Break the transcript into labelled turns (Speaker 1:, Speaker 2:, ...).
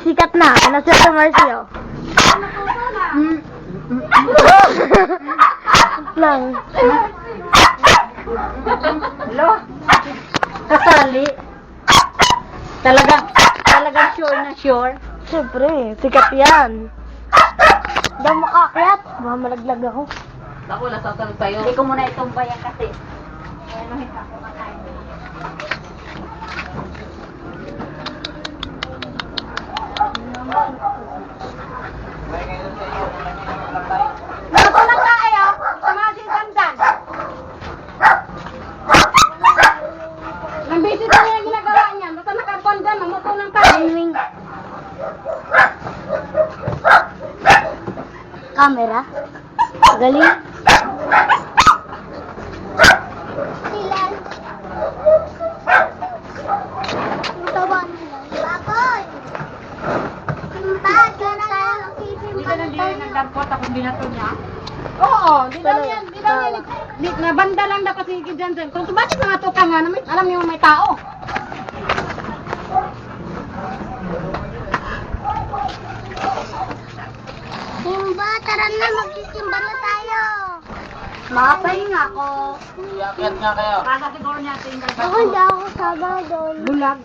Speaker 1: sikat na. Ano siya sa Marcio? Lang.
Speaker 2: Hello? Kasali? Talagang sure na sure?
Speaker 1: Siyempre, sikat yan. Daw makakyat. Baka malaglag ako.
Speaker 2: Ako, nasasal sa'yo. Hindi ko muna itumbay yan kasi. Nato lang tayo, sa mga sinsandan. Nang busy pa yung ginagawa niya, basta nakapon dyan, mamuto lang tayo.
Speaker 1: Timing. Camera. Galing.
Speaker 3: Silan. Tawa nila. Baboy. Bakit tayo
Speaker 2: Hindi ka nang dili nagdarpot ako binato niya? Oo, di daw yan, di daw yan. Nabanda lang daw kasi dyan dyan. Kung bakit mga to ka nga, alam niyo may tao.
Speaker 3: Simba, tara na, magsisimba na tayo.
Speaker 2: Makapahinga ako.
Speaker 4: Iyakyat nga kayo.
Speaker 2: Baka siguro niya tinggal
Speaker 3: Ako hindi ako sama doon.
Speaker 2: Bulag.